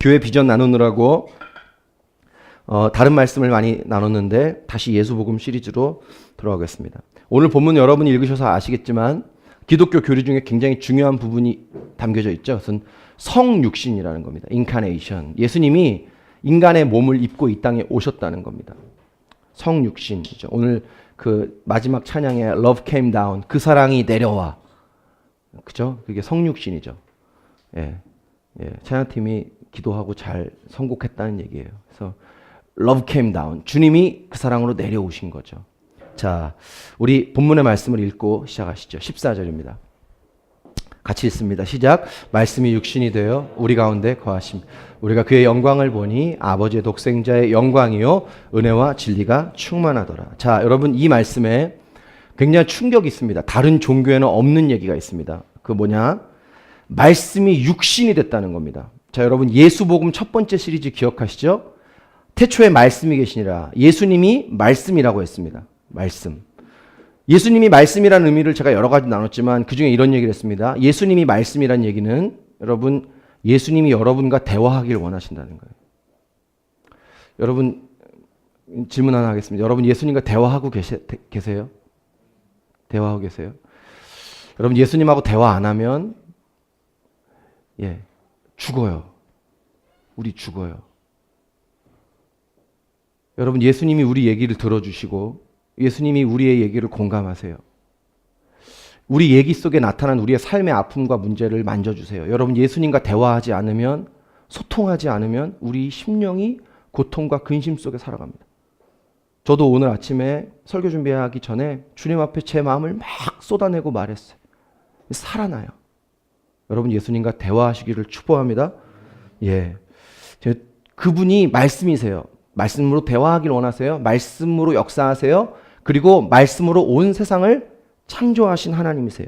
교회 비전 나누느라고 다른 말씀을 많이 나눴는데 다시 예수복음 시리즈로 돌아오겠습니다. 오늘 본문 여러분이 읽으셔서 아시겠지만 기독교 교리 중에 굉장히 중요한 부분이 담겨져 있죠. 그것은 성육신이라는 겁니다. 인카네이션. 예수님이 인간의 몸을 입고 이 땅에 오셨다는 겁니다. 성육신이죠. 오늘 그 마지막 찬양에 Love Came Down, 그 사랑이 내려와. 그죠? 그게 성육신이죠. 예. 찬양팀이 기도하고 잘 선곡했다는 얘기예요. 그래서 Love Came Down, 주님이 그 사랑으로 내려오신 거죠. 자, 우리 본문의 말씀을 읽고 시작하시죠. 14절입니다. 같이 읽습니다. 시작. 말씀이 육신이 되어 우리 가운데 거하십니다. 우리가 그의 영광을 보니 아버지의 독생자의 영광이요 은혜와 진리가 충만하더라. 자, 여러분 이 말씀에 굉장히 충격이 있습니다. 다른 종교에는 없는 얘기가 있습니다. 그 뭐냐? 말씀이 육신이 됐다는 겁니다. 자, 여러분 예수복음 첫 번째 시리즈 기억하시죠? 태초에 말씀이 계시니라. 예수님이 말씀이라고 했습니다. 말씀. 예수님이 말씀이라는 의미를 제가 여러 가지 나눴지만 그중에 이런 얘기를 했습니다. 예수님이 말씀이라는 얘기는 여러분 예수님이 여러분과 대화하길 원하신다는 거예요. 여러분 질문 하나 하겠습니다. 여러분 예수님과 대화하고 계세요? 대화하고 계세요? 여러분 예수님하고 대화 안 하면 죽어요. 우리 죽어요. 여러분 예수님이 우리 얘기를 들어주시고 예수님이 우리의 얘기를 공감하세요. 우리 얘기 속에 나타난 우리의 삶의 아픔과 문제를 만져주세요. 여러분 예수님과 대화하지 않으면, 소통하지 않으면 우리 심령이 고통과 근심 속에 살아갑니다. 저도 오늘 아침에 설교 준비하기 전에 주님 앞에 제 마음을 막 쏟아내고 말했어요. 살아나요. 여러분 예수님과 대화하시기를 축복합니다. 그분이 말씀이세요. 말씀으로 대화하길 원하세요. 말씀으로 역사하세요. 그리고 말씀으로 온 세상을 창조하신 하나님이세요.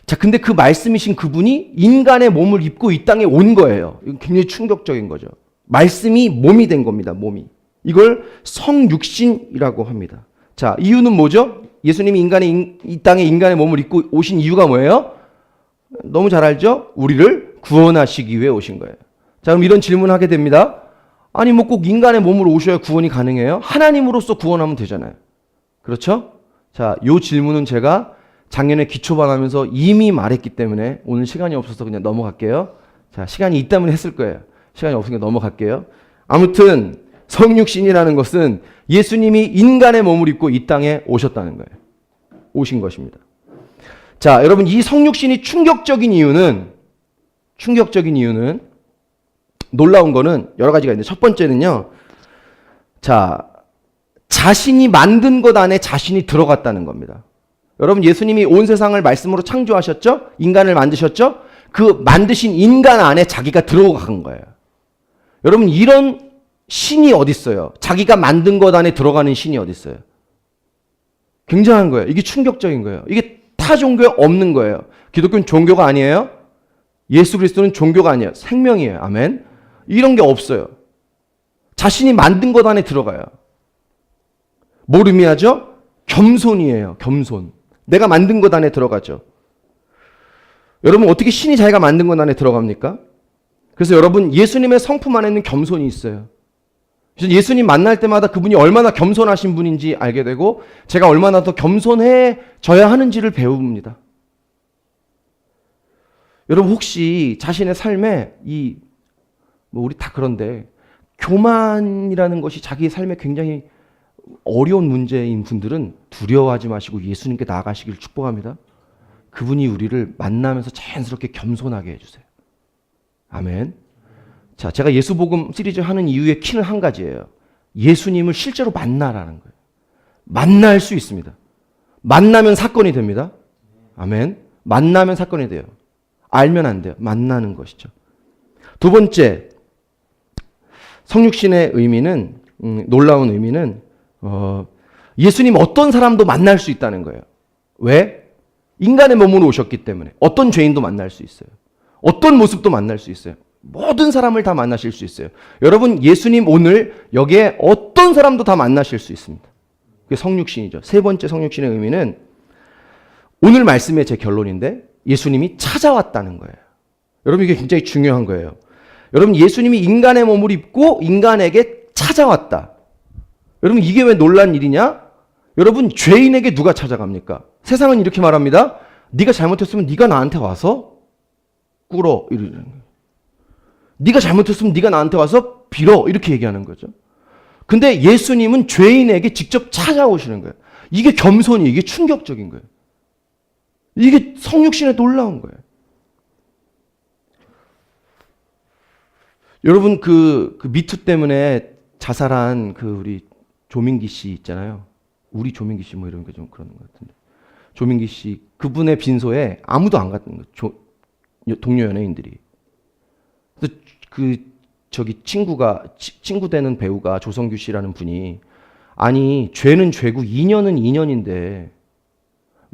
자, 근데 그 말씀이신 그분이 인간의 몸을 입고 이 땅에 온 거예요. 이건 굉장히 충격적인 거죠. 말씀이 몸이 된 겁니다. 몸이. 이걸 성육신이라고 합니다. 자, 이유는 뭐죠? 예수님이 이 땅에 인간의 몸을 입고 오신 이유가 뭐예요? 너무 잘 알죠? 우리를 구원하시기 위해 오신 거예요. 자, 그럼 이런 질문을 하게 됩니다. 아니 뭐 꼭 인간의 몸으로 오셔야 구원이 가능해요? 하나님으로서 구원하면 되잖아요. 그렇죠? 자, 요 질문은 제가 작년에 기초반 하면서 이미 말했기 때문에 오늘 시간이 없어서 그냥 넘어갈게요. 자, 시간이 있다면 했을 거예요. 시간이 없으니까 넘어갈게요. 아무튼 성육신이라는 것은 예수님이 인간의 몸을 입고 이 땅에 오셨다는 거예요. 오신 것입니다. 자, 여러분 이 성육신이 충격적인 이유는 놀라운 거는 여러 가지가 있는데 첫 번째는요. 자, 자신이 만든 것 안에 자신이 들어갔다는 겁니다. 여러분 예수님이 온 세상을 말씀으로 창조하셨죠? 인간을 만드셨죠? 그 만드신 인간 안에 자기가 들어간 거예요. 여러분 이런 신이 어디 있어요? 자기가 만든 것 안에 들어가는 신이 어디 있어요? 굉장한 거예요. 이게 충격적인 거예요. 이게 타 종교에 없는 거예요. 기독교는 종교가 아니에요. 예수 그리스도는 종교가 아니에요. 생명이에요. 아멘. 이런 게 없어요. 자신이 만든 것 안에 들어가요. 뭘 의미하죠? 겸손이에요. 겸손. 내가 만든 것 안에 들어가죠. 여러분 어떻게 신이 자기가 만든 것 안에 들어갑니까? 그래서 여러분 예수님의 성품 안에는 겸손이 있어요. 그래서 예수님 만날 때마다 그분이 얼마나 겸손하신 분인지 알게 되고 제가 얼마나 더 겸손해져야 하는지를 배웁니다. 여러분 혹시 자신의 삶에 우리 다 그런데 교만이라는 것이 자기의 삶에 굉장히 어려운 문제인 분들은 두려워하지 마시고 예수님께 나아가시기를 축복합니다. 그분이 우리를 만나면서 자연스럽게 겸손하게 해주세요. 아멘. 자, 제가 예수복음 시리즈 하는 이유의 키는 한 가지예요. 예수님을 실제로 만나라는 거예요. 만날 수 있습니다. 만나면 사건이 됩니다. 아멘. 만나면 사건이 돼요. 알면 안 돼요. 만나는 것이죠. 두 번째, 성육신의 의미는 놀라운 의미는 예수님 어떤 사람도 만날 수 있다는 거예요. 왜? 인간의 몸으로 오셨기 때문에 어떤 죄인도 만날 수 있어요. 어떤 모습도 만날 수 있어요. 모든 사람을 다 만나실 수 있어요. 여러분 예수님 오늘 여기에 어떤 사람도 다 만나실 수 있습니다. 그게 성육신이죠. 세 번째 성육신의 의미는 오늘 말씀의 제 결론인데 예수님이 찾아왔다는 거예요. 여러분 이게 굉장히 중요한 거예요. 여러분, 예수님이 인간의 몸을 입고 인간에게 찾아왔다. 여러분, 이게 왜 놀란 일이냐? 여러분, 죄인에게 누가 찾아갑니까? 세상은 이렇게 말합니다. 네가 잘못했으면 네가 나한테 와서 꿇어, 이러는 거예요. 네가 잘못했으면 네가 나한테 와서 빌어, 이렇게 얘기하는 거죠. 근데 예수님은 죄인에게 직접 찾아오시는 거예요. 이게 겸손이, 이게 충격적인 거예요. 이게 성육신에 놀라운 거예요. 여러분, 그 미투 때문에 자살한 우리 조민기 씨 있잖아요. 우리 조민기 씨 뭐 이런 게 좀 그런 것 같은데. 조민기 씨, 그분의 빈소에 아무도 안 갔던 거예요. 동료 연예인들이. 그래서 친구 되는 배우가 조성규 씨라는 분이, 아니, 죄는 죄고 인연은 인연인데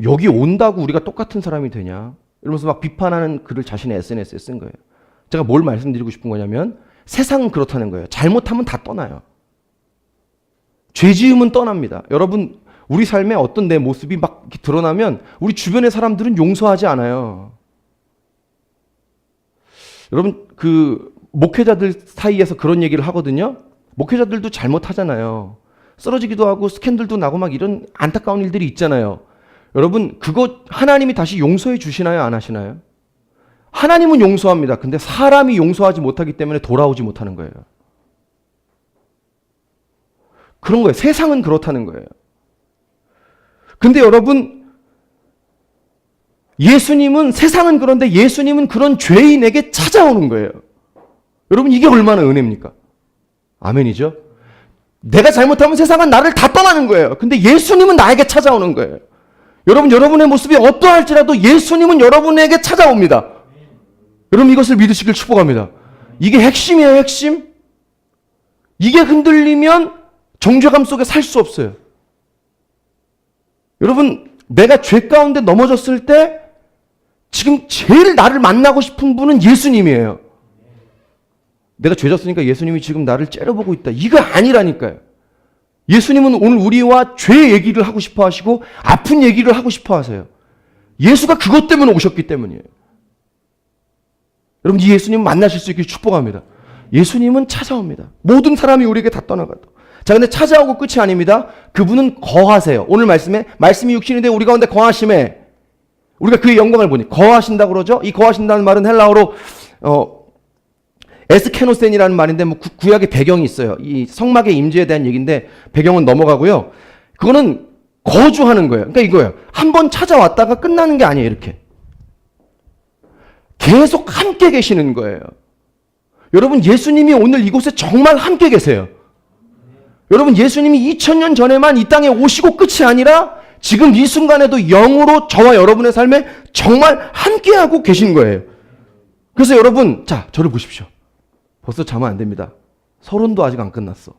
여기 온다고 우리가 똑같은 사람이 되냐? 이러면서 막 비판하는 글을 자신의 SNS에 쓴 거예요. 제가 뭘 말씀드리고 싶은 거냐면 세상은 그렇다는 거예요. 잘못하면 다 떠나요. 죄 지으면 떠납니다. 여러분, 우리 삶에 어떤 내 모습이 막 드러나면 우리 주변의 사람들은 용서하지 않아요. 여러분, 목회자들 사이에서 그런 얘기를 하거든요. 목회자들도 잘못하잖아요. 쓰러지기도 하고 스캔들도 나고 막 이런 안타까운 일들이 있잖아요. 여러분, 그거 하나님이 다시 용서해 주시나요? 안 하시나요? 하나님은 용서합니다. 근데 사람이 용서하지 못하기 때문에 돌아오지 못하는 거예요. 그런 거예요. 세상은 그렇다는 거예요. 근데 여러분, 세상은 그런데 예수님은 그런 죄인에게 찾아오는 거예요. 여러분, 이게 얼마나 은혜입니까? 아멘이죠? 내가 잘못하면 세상은 나를 다 떠나는 거예요. 근데 예수님은 나에게 찾아오는 거예요. 여러분, 여러분의 모습이 어떠할지라도 예수님은 여러분에게 찾아옵니다. 여러분, 이것을 믿으시길 축복합니다. 이게 핵심이에요, 핵심. 이게 흔들리면 정죄감 속에 살 수 없어요. 여러분, 내가 죄 가운데 넘어졌을 때 지금 제일 나를 만나고 싶은 분은 예수님이에요. 내가 죄 졌으니까 예수님이 지금 나를 째려보고 있다. 이거 아니라니까요. 예수님은 오늘 우리와 죄 얘기를 하고 싶어 하시고 아픈 얘기를 하고 싶어 하세요. 예수가 그것 때문에 오셨기 때문이에요. 여러분, 이 예수님 만나실 수 있길 축복합니다. 예수님은 찾아옵니다. 모든 사람이 우리에게 다 떠나가도. 자, 근데 찾아오고 끝이 아닙니다. 그분은 거하세요. 오늘 말씀이 육신인데 우리 가운데 거하심에, 우리가 그의 영광을 보니 거하신다 그러죠. 이 거하신다는 말은 헬라어로 에스케노센이라는 말인데 뭐 구약의 배경이 있어요. 이 성막의 임재에 대한 얘기인데 배경은 넘어가고요. 그거는 거주하는 거예요. 그러니까 이거예요. 한번 찾아왔다가 끝나는 게 아니에요. 이렇게 계속 함께 계시는 거예요. 여러분, 예수님이 오늘 이곳에 정말 함께 계세요. 여러분, 예수님이 2000년 전에만 이 땅에 오시고 끝이 아니라 지금 이 순간에도 영으로 저와 여러분의 삶에 정말 함께하고 계신 거예요. 그래서 여러분, 자, 저를 보십시오. 벌써 자면 안 됩니다. 서론도 아직 안 끝났어.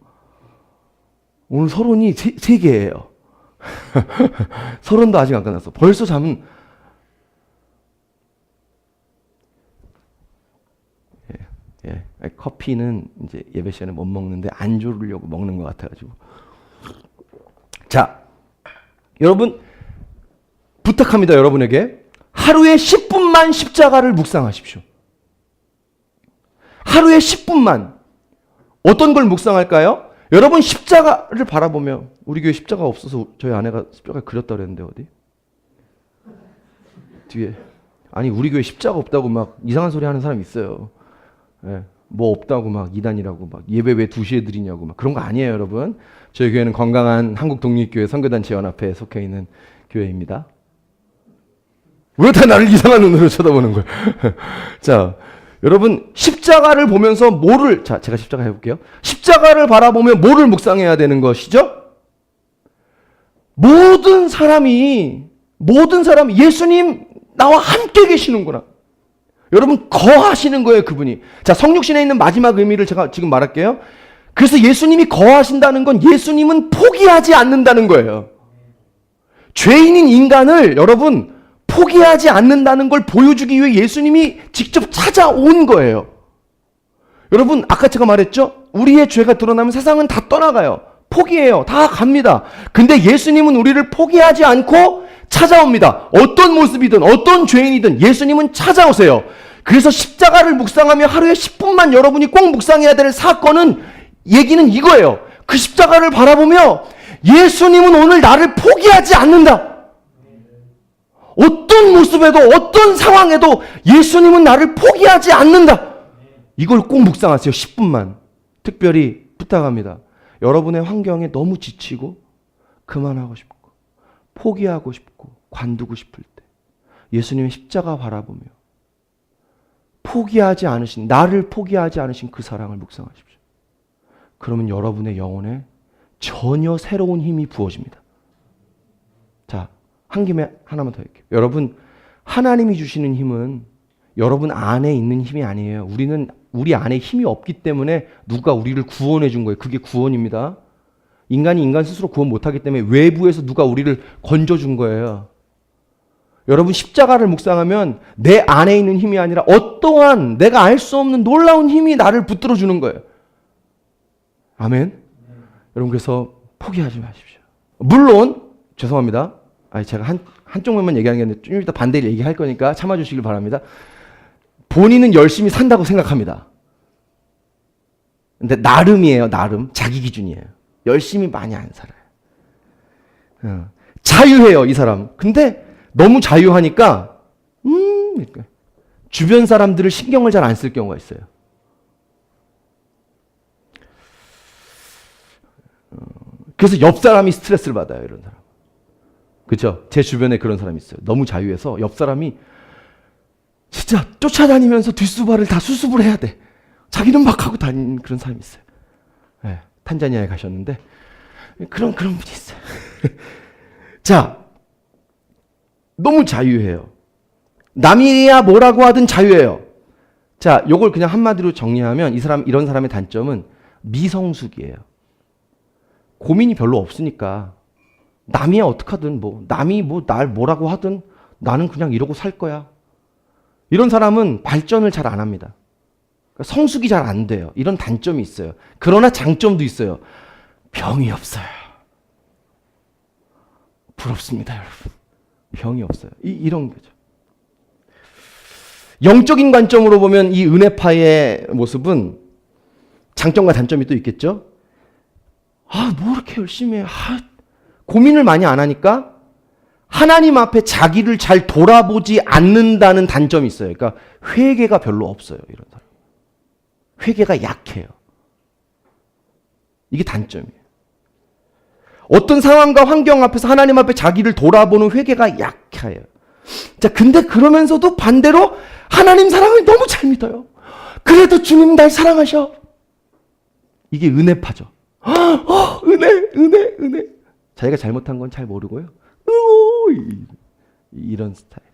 오늘 서론이 세 개예요. 서론도 아직 안 끝났어. 벌써 자면, 커피는 이제 예배 시간에 못 먹는데 안 졸으려고 먹는 것 같아가지고. 자, 여러분, 부탁합니다. 여러분에게 하루에 10분만 십자가를 묵상하십시오. 하루에 10분만. 어떤 걸 묵상할까요? 여러분, 십자가를 바라보며, 우리 교회 십자가 없어서 저희 아내가 십자가 그렸다 그랬는데 어디? 뒤에. 아니, 우리 교회 십자가 없다고 막 이상한 소리 하는 사람 있어요. 뭐 없다고 막 이단이라고 막 예배 왜 2시에 드리냐고 막 그런 거 아니에요, 여러분. 저희 교회는 건강한 한국독립교회 선교단체 연합회에 속해 있는 교회입니다. 왜 다 나를 이상한 눈으로 쳐다보는 거예요? 자, 여러분, 십자가를 보면서 제가 십자가 해볼게요. 십자가를 바라보며 뭐를 묵상해야 되는 것이죠? 모든 사람이 예수님 나와 함께 계시는구나. 여러분, 거하시는 거예요, 그분이. 자, 성육신에 있는 마지막 의미를 제가 지금 말할게요. 그래서 예수님이 거하신다는 건 예수님은 포기하지 않는다는 거예요. 죄인인 인간을 여러분 포기하지 않는다는 걸 보여주기 위해 예수님이 직접 찾아온 거예요. 여러분, 아까 제가 말했죠? 우리의 죄가 드러나면 세상은 다 떠나가요. 포기해요. 다 갑니다. 근데 예수님은 우리를 포기하지 않고 찾아옵니다. 어떤 모습이든 어떤 죄인이든 예수님은 찾아오세요. 그래서 십자가를 묵상하며 하루에 10분만 여러분이 꼭 묵상해야 될 사건은 얘기는 이거예요. 그 십자가를 바라보며 예수님은 오늘 나를 포기하지 않는다. 어떤 모습에도 어떤 상황에도 예수님은 나를 포기하지 않는다. 이걸 꼭 묵상하세요. 10분만. 특별히 부탁합니다. 여러분의 환경에 너무 지치고 그만하고 싶고 포기하고 싶고 관두고 싶을 때 예수님의 십자가 바라보며 포기하지 않으신, 나를 포기하지 않으신 그 사랑을 묵상하십시오. 그러면 여러분의 영혼에 전혀 새로운 힘이 부어집니다. 자, 한 김에 하나만 더 할게요. 여러분, 하나님이 주시는 힘은 여러분 안에 있는 힘이 아니에요. 우리 안에 힘이 없기 때문에 누가 우리를 구원해 준 거예요. 그게 구원입니다. 인간이 인간 스스로 구원 못하기 때문에 외부에서 누가 우리를 건져준 거예요. 여러분 십자가를 묵상하면 내 안에 있는 힘이 아니라 어떠한 내가 알 수 없는 놀라운 힘이 나를 붙들어 주는 거예요. 아멘. 여러분 그래서 포기하지 마십시오. 물론 죄송합니다. 제가 한쪽 면만 얘기하는 게 아니라 좀 이따 반대를 얘기할 거니까 참아주시길 바랍니다. 본인은 열심히 산다고 생각합니다. 근데 나름이에요. 나름. 자기 기준이에요. 열심히 많이 안 살아요. 자유해요. 이 사람. 근데 너무 자유하니까 주변 사람들을 신경을 잘 안 쓸 경우가 있어요. 그래서 옆 사람이 스트레스를 받아요. 이런 사람. 그렇죠? 제 주변에 그런 사람이 있어요. 너무 자유해서 옆 사람이 진짜 쫓아다니면서 뒷수발을 다 수습을 해야 돼. 자기는 막 하고 다니는 그런 사람이 있어요. 네, 탄자니아에 가셨는데 그런 분이 있어요. 자, 너무 자유해요. 남이야 뭐라고 하든 자유해요. 자, 요걸 그냥 한마디로 정리하면 이런 사람의 단점은 미성숙이에요. 고민이 별로 없으니까 남이야 어떡하든 남이 날 뭐라고 하든 나는 그냥 이러고 살 거야. 이런 사람은 발전을 잘 안 합니다. 그러니까 성숙이 잘 안 돼요. 이런 단점이 있어요. 그러나 장점도 있어요. 병이 없어요. 부럽습니다, 여러분. 병이 없어요. 이런 거죠. 영적인 관점으로 보면 이 은혜파의 모습은 장점과 단점이 또 있겠죠? 뭐 이렇게 열심히 해. 고민을 많이 안 하니까 하나님 앞에 자기를 잘 돌아보지 않는다는 단점이 있어요. 그러니까 회개가 별로 없어요. 이런 사람. 회개가 약해요. 이게 단점이에요. 어떤 상황과 환경 앞에서 하나님 앞에 자기를 돌아보는 회개가 약해요. 자, 근데 그러면서도 반대로 하나님 사랑을 너무 잘 믿어요. 그래도 주님 날 사랑하셔. 이게 은혜파죠. 은혜. 자기가 잘못한 건 잘 모르고요. 이런 스타일.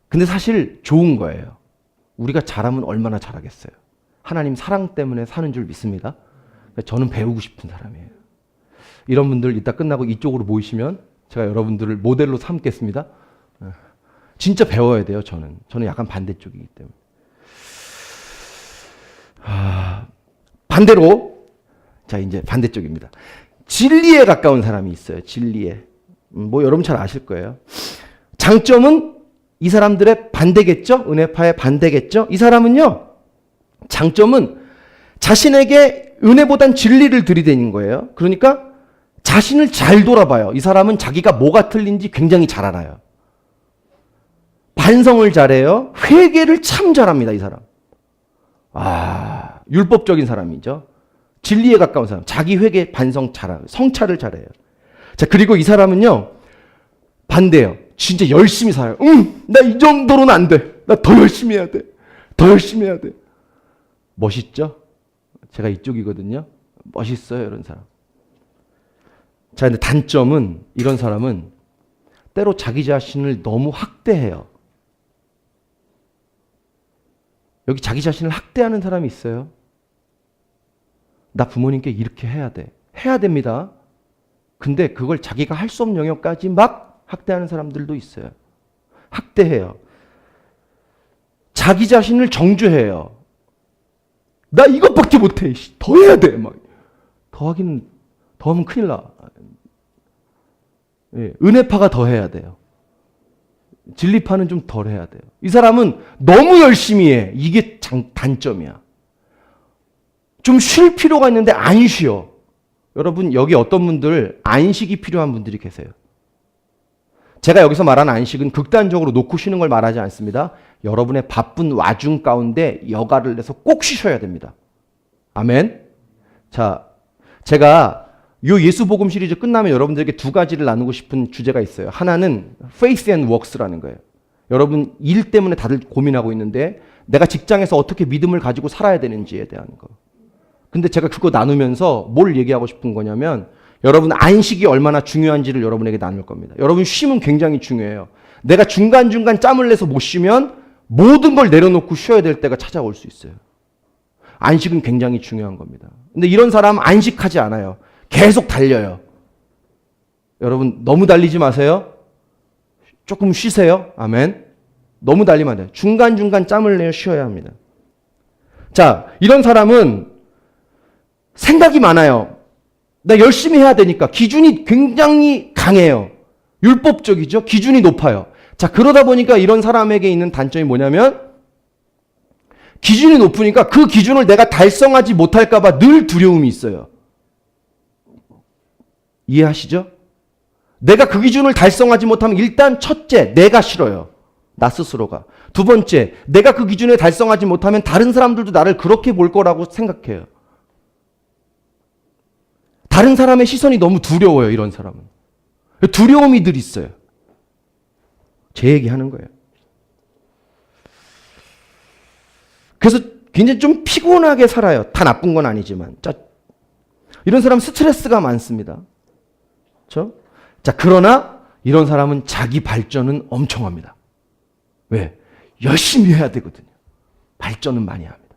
근데 사실 좋은 거예요. 우리가 잘하면 얼마나 잘하겠어요. 하나님 사랑 때문에 사는 줄 믿습니다. 저는 배우고 싶은 사람이에요. 이런 분들 이따 끝나고 이쪽으로 모이시면 제가 여러분들을 모델로 삼겠습니다. 진짜 배워야 돼요. 저는 약간 반대쪽이기 때문에. 반대로 자 이제 반대쪽입니다. 진리에 가까운 사람이 있어요. 진리에. 여러분 잘 아실 거예요. 장점은 이 사람들의 반대겠죠? 은혜파의 반대겠죠? 이 사람은요. 장점은 자신에게 은혜보단 진리를 들이대는 거예요. 그러니까 자신을 잘 돌아봐요. 이 사람은 자기가 뭐가 틀린지 굉장히 잘 알아요. 반성을 잘해요. 회개를 참 잘합니다. 이 사람. 율법적인 사람이죠. 진리에 가까운 사람. 자기 회개 반성 잘해요. 성찰을 잘해요. 자, 그리고 이 사람은요. 반대예요. 진짜 열심히 살아요. 나 이 정도로는 안 돼. 나 더 열심히 해야 돼. 더 열심히 해야 돼. 멋있죠? 제가 이쪽이거든요. 멋있어요, 이런 사람. 자, 근데 단점은 이런 사람은 때로 자기 자신을 너무 학대해요. 여기 자기 자신을 학대하는 사람이 있어요. 나 부모님께 이렇게 해야 돼. 해야 됩니다. 근데 그걸 자기가 할 수 없는 영역까지 막 학대하는 사람들도 있어요. 학대해요. 자기 자신을 정죄해요. 나 이것밖에 못해. 더 해야 돼. 더 하면 큰일 나. 예, 은혜파가 더 해야 돼요. 진리파는 좀 덜 해야 돼요. 이 사람은 너무 열심히 해. 이게 단점이야. 좀 쉴 필요가 있는데 안 쉬어. 여러분, 여기 어떤 분들 안식이 필요한 분들이 계세요. 제가 여기서 말하는 안식은 극단적으로 놓고 쉬는 걸 말하지 않습니다. 여러분의 바쁜 와중 가운데 여가를 내서 꼭 쉬셔야 됩니다. 아멘. 자, 제가 요 예수복음 시리즈 끝나면 여러분들에게 두 가지를 나누고 싶은 주제가 있어요. 하나는 Faith and Works라는 거예요. 여러분 일 때문에 다들 고민하고 있는데 내가 직장에서 어떻게 믿음을 가지고 살아야 되는지에 대한 거. 근데 제가 그거 나누면서 뭘 얘기하고 싶은 거냐면 여러분 안식이 얼마나 중요한지를 여러분에게 나눌 겁니다. 여러분 쉼은 굉장히 중요해요. 내가 중간중간 짬을 내서 못 쉬면 모든 걸 내려놓고 쉬어야 될 때가 찾아올 수 있어요. 안식은 굉장히 중요한 겁니다. 근데 이런 사람은 안식하지 않아요. 계속 달려요. 여러분 너무 달리지 마세요. 조금 쉬세요. 아멘. 너무 달리면 안 돼요. 중간중간 짬을 내어 쉬어야 합니다. 자, 이런 사람은 생각이 많아요. 나 열심히 해야 되니까 기준이 굉장히 강해요. 율법적이죠. 기준이 높아요. 자, 그러다 보니까 이런 사람에게 있는 단점이 뭐냐면 기준이 높으니까 그 기준을 내가 달성하지 못할까 봐 늘 두려움이 있어요. 이해하시죠? 내가 그 기준을 달성하지 못하면 일단 첫째, 내가 싫어요. 나 스스로가. 두 번째, 내가 그 기준을 달성하지 못하면 다른 사람들도 나를 그렇게 볼 거라고 생각해요. 다른 사람의 시선이 너무 두려워요, 이런 사람은. 두려움이 늘 있어요. 제 얘기하는 거예요. 그래서 굉장히 좀 피곤하게 살아요. 다 나쁜 건 아니지만. 자, 이런 사람 스트레스가 많습니다. 그렇죠? 자, 그러나 이런 사람은 자기 발전은 엄청 합니다. 왜? 열심히 해야 되거든요. 발전은 많이 합니다.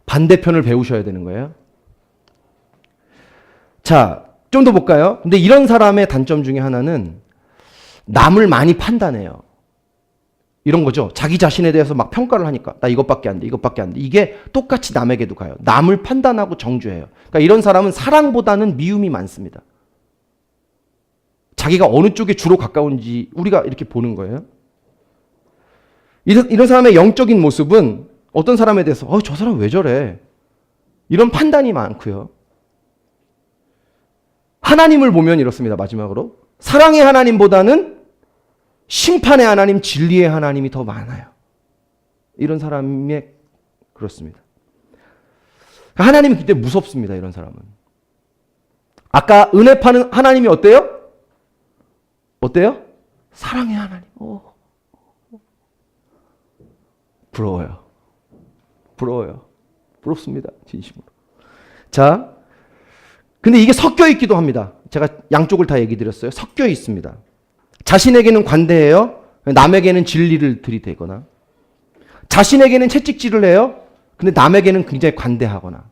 반대편을 배우셔야 되는 거예요. 자, 좀 더 볼까요? 근데 이런 사람의 단점 중에 하나는 남을 많이 판단해요. 이런 거죠. 자기 자신에 대해서 막 평가를 하니까 나 이것밖에 안 돼, 이것밖에 안 돼. 이게 똑같이 남에게도 가요. 남을 판단하고 정죄해요. 그러니까 이런 사람은 사랑보다는 미움이 많습니다. 자기가 어느 쪽에 주로 가까운지 우리가 이렇게 보는 거예요. 이런 사람의 영적인 모습은 어떤 사람에 대해서 저 사람 왜 저래? 이런 판단이 많고요. 하나님을 보면 이렇습니다. 마지막으로. 사랑의 하나님보다는 심판의 하나님, 진리의 하나님이 더 많아요. 이런 사람이 그렇습니다. 하나님은 그때 무섭습니다. 이런 사람은. 아까 은혜 파는 하나님이 어때요? 어때요? 사랑의 하나님. 부러워요. 부러워요. 부럽습니다. 진심으로. 자, 근데 이게 섞여 있기도 합니다. 제가 양쪽을 다 얘기 드렸어요. 섞여 있습니다. 자신에게는 관대해요. 남에게는 진리를 들이대거나. 자신에게는 채찍질을 해요. 근데 남에게는 굉장히 관대하거나.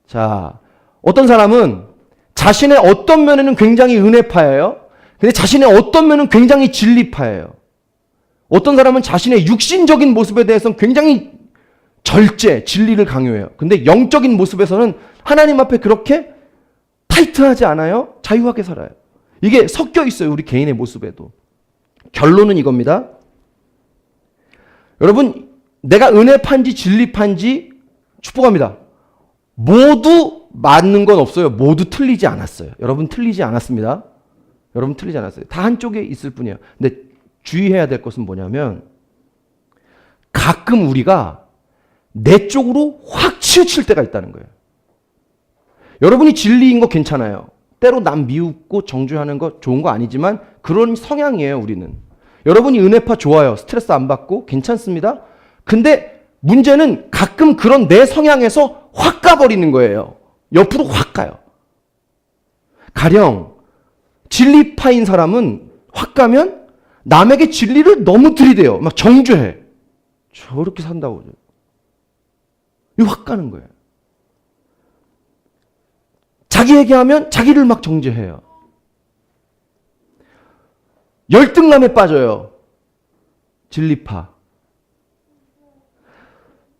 자, 어떤 사람은 자신의 어떤 면에는 굉장히 은혜파예요. 근데 자신의 어떤 면은 굉장히 진리파예요. 어떤 사람은 자신의 육신적인 모습에 대해서는 굉장히 절제, 진리를 강요해요. 근데 영적인 모습에서는 하나님 앞에 그렇게 타이트하지 않아요. 자유하게 살아요. 이게 섞여 있어요. 우리 개인의 모습에도. 결론은 이겁니다. 여러분, 내가 은혜판지 진리판지 축복합니다. 모두 맞는 건 없어요. 모두 틀리지 않았어요. 여러분 틀리지 않았습니다. 여러분 틀리지 않았어요. 다 한쪽에 있을 뿐이에요. 근데 주의해야 될 것은 뭐냐면 가끔 우리가 내 쪽으로 확 치우칠 때가 있다는 거예요. 여러분이 진리인 거 괜찮아요. 때로 남 미웃고 정죄하는 거 좋은 거 아니지만 그런 성향이에요, 우리는. 여러분이 은혜파 좋아요. 스트레스 안 받고 괜찮습니다. 근데 문제는 가끔 그런 내 성향에서 확 가버리는 거예요. 옆으로 확 가요. 가령 진리파인 사람은 확 가면 남에게 진리를 너무 들이대요. 막 정죄해. 저렇게 산다고. 이 확 가는 거예요. 자기에게 하면 자기를 막 정죄해요. 열등감에 빠져요. 진리파.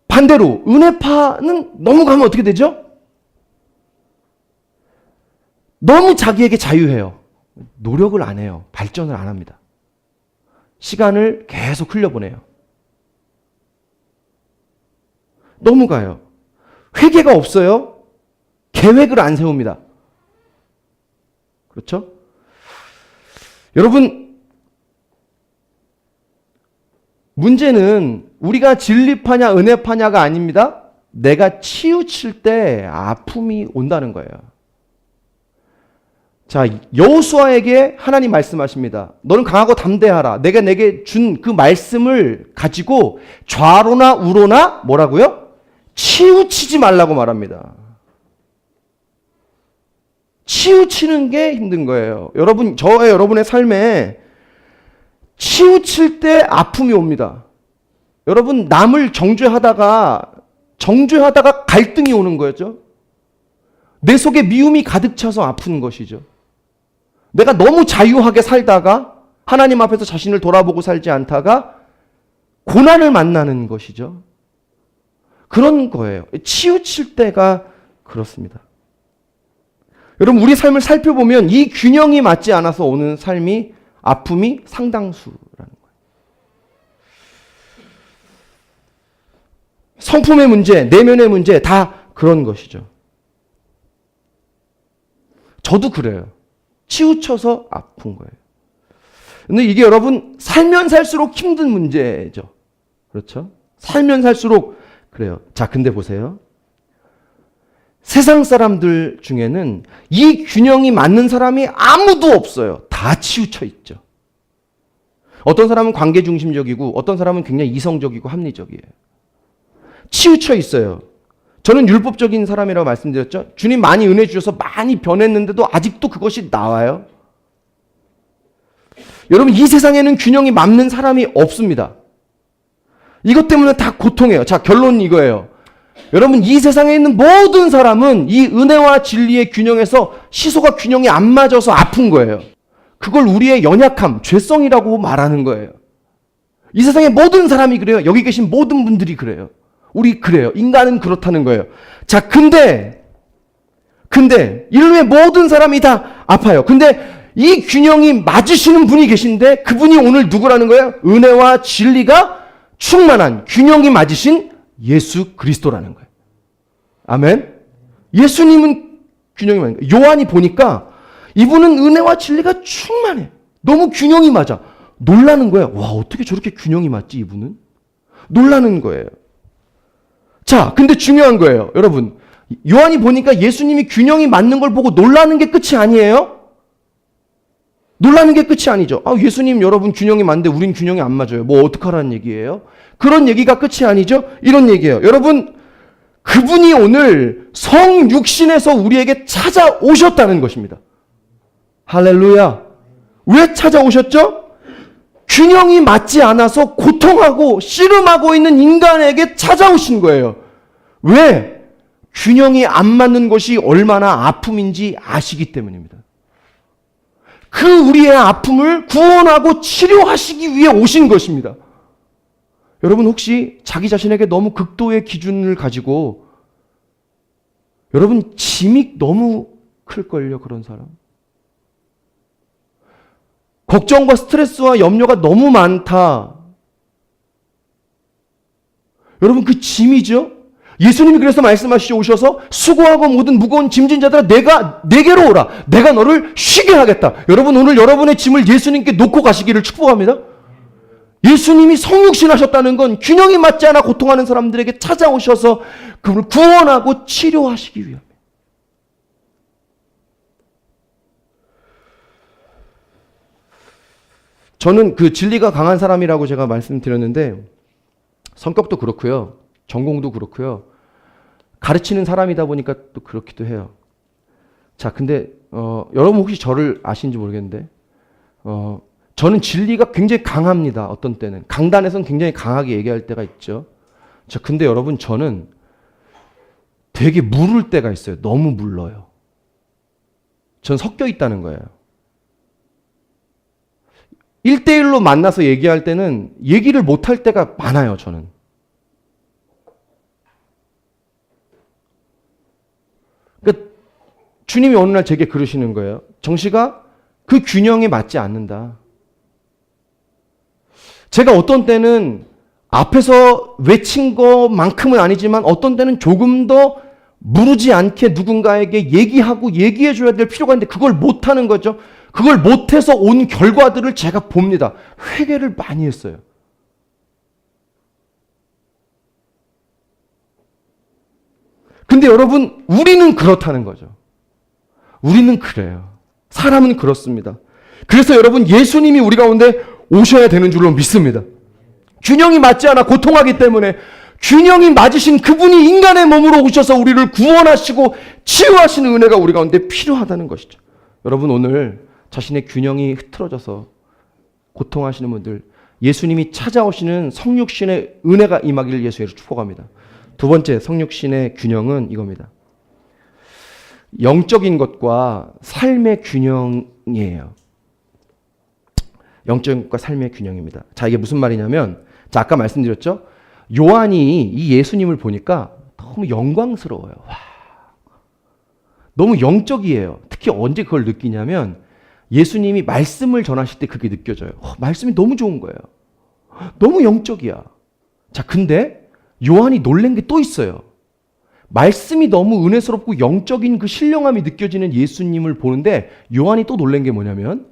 반대로 은혜파는 너무 가면 어떻게 되죠? 너무 자기에게 자유해요. 노력을 안 해요. 발전을 안 합니다. 시간을 계속 흘려보내요. 넘어가요. 회개가 없어요. 계획을 안 세웁니다. 그렇죠? 여러분, 문제는 우리가 진리파냐 은혜파냐가 아닙니다. 내가 치우칠 때 아픔이 온다는 거예요. 자, 여호수아에게 하나님 말씀하십니다. 너는 강하고 담대하라. 내가 내게 준 그 말씀을 가지고 좌로나 우로나 뭐라고요? 치우치지 말라고 말합니다. 치우치는 게 힘든 거예요. 여러분, 저와 여러분의 삶에 치우칠 때 아픔이 옵니다. 여러분, 남을 정죄하다가 갈등이 오는 거죠. 내 속에 미움이 가득 차서 아픈 것이죠. 내가 너무 자유하게 살다가 하나님 앞에서 자신을 돌아보고 살지 않다가 고난을 만나는 것이죠. 그런 거예요. 치우칠 때가 그렇습니다. 여러분, 우리 삶을 살펴보면 이 균형이 맞지 않아서 오는 삶이 아픔이 상당수라는 거예요. 성품의 문제, 내면의 문제 다 그런 것이죠. 저도 그래요. 치우쳐서 아픈 거예요. 근데 이게 여러분 살면 살수록 힘든 문제죠. 그렇죠? 살면 살수록 그래요. 자, 근데 보세요. 세상 사람들 중에는 이 균형이 맞는 사람이 아무도 없어요. 다 치우쳐 있죠. 어떤 사람은 관계 중심적이고 어떤 사람은 굉장히 이성적이고 합리적이에요. 치우쳐 있어요. 저는 율법적인 사람이라고 말씀드렸죠. 주님 많이 은혜 주셔서 많이 변했는데도 아직도 그것이 나와요. 여러분, 이 세상에는 균형이 맞는 사람이 없습니다. 이것 때문에 다 고통해요. 자, 결론은 이거예요. 여러분, 이 세상에 있는 모든 사람은 이 은혜와 진리의 균형에서 시소가 균형이 안 맞아서 아픈 거예요. 그걸 우리의 연약함, 죄성이라고 말하는 거예요. 이 세상의 모든 사람이 그래요. 여기 계신 모든 분들이 그래요. 우리 그래요. 인간은 그렇다는 거예요. 자, 근데 인류의 모든 사람이 다 아파요. 근데 이 균형이 맞으시는 분이 계신데 그분이 오늘 누구라는 거예요? 은혜와 진리가 충만한 균형이 맞으신 예수 그리스도라는 거예요. 아멘. 예수님은 균형이 맞는 거예요. 요한이 보니까 이분은 은혜와 진리가 충만해. 너무 균형이 맞아. 놀라는 거예요. 와, 어떻게 저렇게 균형이 맞지 이분은? 놀라는 거예요. 자, 근데 중요한 거예요. 여러분, 요한이 보니까 예수님이 균형이 맞는 걸 보고 놀라는 게 끝이 아니에요? 놀라는 게 끝이 아니죠. 아, 예수님 여러분 균형이 맞는데 우린 균형이 안 맞아요. 뭐 어떡하라는 얘기예요? 그런 얘기가 끝이 아니죠. 이런 얘기예요. 여러분, 그분이 오늘 성육신에서 우리에게 찾아오셨다는 것입니다. 할렐루야. 왜 찾아오셨죠? 균형이 맞지 않아서 고통하고 씨름하고 있는 인간에게 찾아오신 거예요. 왜? 균형이 안 맞는 것이 얼마나 아픔인지 아시기 때문입니다. 그 우리의 아픔을 구원하고 치료하시기 위해 오신 것입니다. 여러분, 혹시 자기 자신에게 너무 극도의 기준을 가지고 여러분 짐이 너무 클걸요, 그런 사람. 걱정과 스트레스와 염려가 너무 많다. 여러분, 그 짐이죠? 예수님이 그래서 말씀하시죠. 오셔서 수고하고 모든 무거운 짐진 자들아 내게로 오라. 내가 너를 쉬게 하겠다. 여러분, 오늘 여러분의 짐을 예수님께 놓고 가시기를 축복합니다. 예수님이 성육신 하셨다는 건 균형이 맞지 않아 고통하는 사람들에게 찾아오셔서 그분을 구원하고 치료하시기 위함이에요. 저는 그 진리가 강한 사람이라고 제가 말씀드렸는데 성격도 그렇고요. 전공도 그렇고요. 가르치는 사람이다 보니까 또 그렇기도 해요. 자, 근데 여러분 혹시 저를 아시는지 모르겠는데 저는 진리가 굉장히 강합니다. 어떤 때는. 강단에서는 굉장히 강하게 얘기할 때가 있죠. 자, 근데 여러분 저는 되게 물을 때가 있어요. 너무 물러요. 전 섞여 있다는 거예요. 1대1로 만나서 얘기할 때는 얘기를 못할 때가 많아요, 저는. 그러니까 주님이 어느 날 제게 그러시는 거예요. 정씨가 그 균형에 맞지 않는다. 제가 어떤 때는 앞에서 외친 것만큼은 아니지만 어떤 때는 조금 더 무르지 않게 누군가에게 얘기하고 얘기해 줘야 될 필요가 있는데 그걸 못하는 거죠. 그걸 못해서 온 결과들을 제가 봅니다. 회개를 많이 했어요. 근데 여러분, 우리는 그렇다는 거죠. 우리는 그래요. 사람은 그렇습니다. 그래서 여러분, 예수님이 우리 가운데 오셔야 되는 줄로 믿습니다. 균형이 맞지 않아 고통하기 때문에 균형이 맞으신 그분이 인간의 몸으로 오셔서 우리를 구원하시고 치유하시는 은혜가 우리 가운데 필요하다는 것이죠. 여러분, 오늘 자신의 균형이 흐트러져서 고통하시는 분들, 예수님이 찾아오시는 성육신의 은혜가 임하기를 예수로 축복합니다. 두 번째 성육신의 균형은 이겁니다. 영적인 것과 삶의 균형이에요. 영적인 것과 삶의 균형입니다. 자, 이게 무슨 말이냐면, 자, 아까 말씀드렸죠? 요한이 이 예수님을 보니까 너무 영광스러워요. 와, 너무 영적이에요. 특히 언제 그걸 느끼냐면 예수님이 말씀을 전하실 때 그게 느껴져요. 말씀이 너무 좋은 거예요. 너무 영적이야. 자, 근데 요한이 놀란 게 또 있어요. 말씀이 너무 은혜스럽고 영적인 그 신령함이 느껴지는 예수님을 보는데 요한이 또 놀란 게 뭐냐면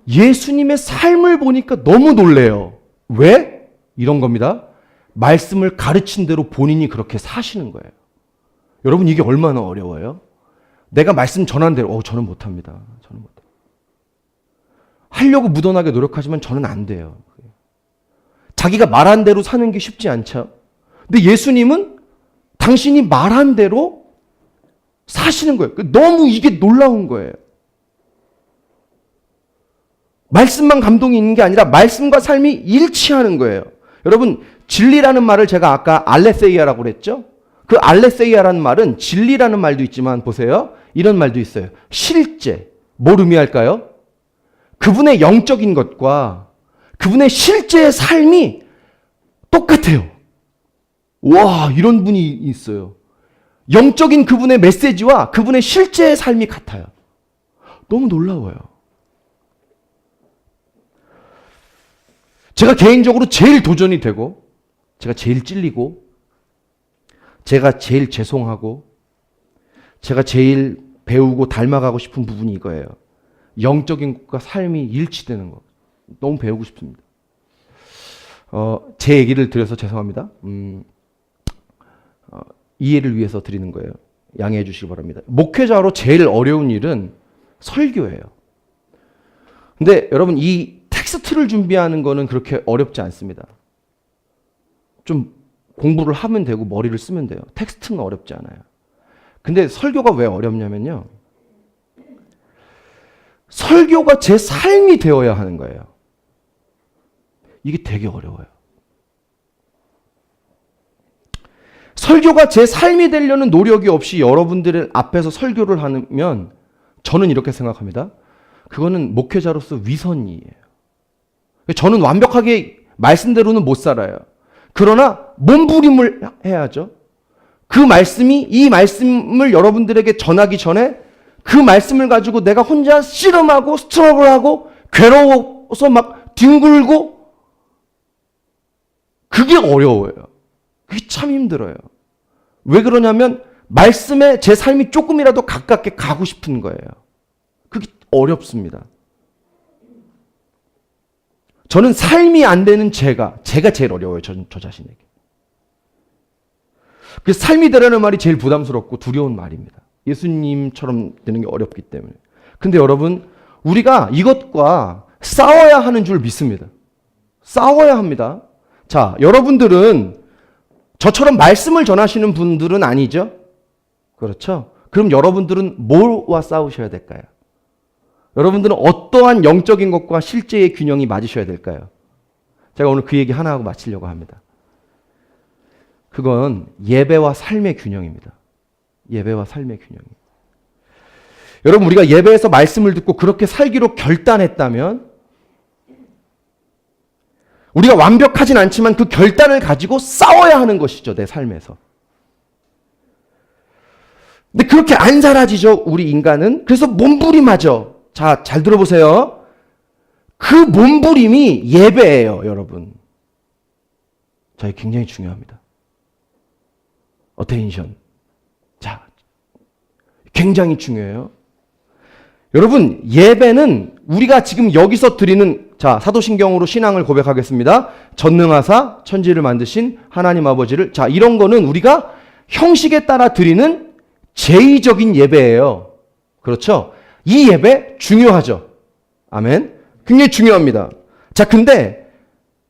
예수님의 삶을 보니까 너무 놀래요. 왜? 이런 겁니다. 말씀을 가르친 대로 본인이 그렇게 사시는 거예요. 여러분, 이게 얼마나 어려워요? 내가 말씀 전한 대로 저는 못합니다. 저는 못해요. 하려고 무던하게 노력하지만 저는 안 돼요. 자기가 말한 대로 사는 게 쉽지 않죠. 근데 예수님은 당신이 말한 대로 사시는 거예요. 너무 이게 놀라운 거예요. 말씀만 감동이 있는 게 아니라 말씀과 삶이 일치하는 거예요. 여러분, 진리라는 말을 제가 아까 알레세이아라고 그랬죠? 그 알레세이아라는 말은 진리라는 말도 있지만 보세요. 이런 말도 있어요. 실제. 뭘 의미할까요? 그분의 영적인 것과 그분의 실제의 삶이 똑같아요. 와, 이런 분이 있어요. 영적인 그분의 메시지와 그분의 실제의 삶이 같아요. 너무 놀라워요. 제가 개인적으로 제일 도전이 되고 제가 제일 찔리고 제가 제일 죄송하고 제가 제일 배우고 닮아가고 싶은 부분이 이거예요. 영적인 것과 삶이 일치되는 거. 너무 배우고 싶습니다. 제 얘기를 드려서 죄송합니다. 이해를 위해서 드리는 거예요. 양해해 주시기 바랍니다. 목회자로 제일 어려운 일은 설교예요. 근데 여러분, 이 텍스트를 준비하는 거는 그렇게 어렵지 않습니다. 좀 공부를 하면 되고 머리를 쓰면 돼요. 텍스트는 어렵지 않아요. 근데 설교가 왜 어렵냐면요. 설교가 제 삶이 되어야 하는 거예요. 이게 되게 어려워요. 설교가 제 삶이 되려는 노력이 없이 여러분들 앞에서 설교를 하면 저는 이렇게 생각합니다. 그거는 목회자로서 위선이에요. 저는 완벽하게 말씀대로는 못 살아요. 그러나 몸부림을 해야죠. 그 말씀이 이 말씀을 여러분들에게 전하기 전에 그 말씀을 가지고 내가 혼자 씨름하고 스트러블하고 괴로워서 막 뒹굴고 그게 어려워요. 그게 참 힘들어요. 왜 그러냐면 말씀에 제 삶이 조금이라도 가깝게 가고 싶은 거예요. 그게 어렵습니다. 저는 삶이 안 되는 제가 제일 어려워요. 저 자신에게. 그 삶이 되라는 말이 제일 부담스럽고 두려운 말입니다. 예수님처럼 되는 게 어렵기 때문에. 근데 여러분, 우리가 이것과 싸워야 하는 줄 믿습니다. 싸워야 합니다. 자, 여러분들은 저처럼 말씀을 전하시는 분들은 아니죠? 그렇죠? 그럼 여러분들은 뭐와 싸우셔야 될까요? 여러분들은 어떠한 영적인 것과 실제의 균형이 맞으셔야 될까요? 제가 오늘 그 얘기 하나 하고 마치려고 합니다. 그건 예배와 삶의 균형입니다. 예배와 삶의 균형. 여러분, 우리가 예배에서 말씀을 듣고 그렇게 살기로 결단했다면 우리가 완벽하진 않지만 그 결단을 가지고 싸워야 하는 것이죠. 내 삶에서. 근데 그렇게 안 사라지죠. 우리 인간은. 그래서 몸부림하죠. 자, 잘 들어보세요. 그 몸부림이 예배예요, 여러분. 자, 이게 굉장히 중요합니다. 어테인션. 자, 굉장히 중요해요. 여러분, 예배는 우리가 지금 여기서 드리는, 자, 사도신경으로 신앙을 고백하겠습니다. 전능하사 천지를 만드신 하나님 아버지를, 자, 이런 거는 우리가 형식에 따라 드리는 제의적인 예배예요. 그렇죠? 이 예배 중요하죠. 아멘. 굉장히 중요합니다. 자, 근데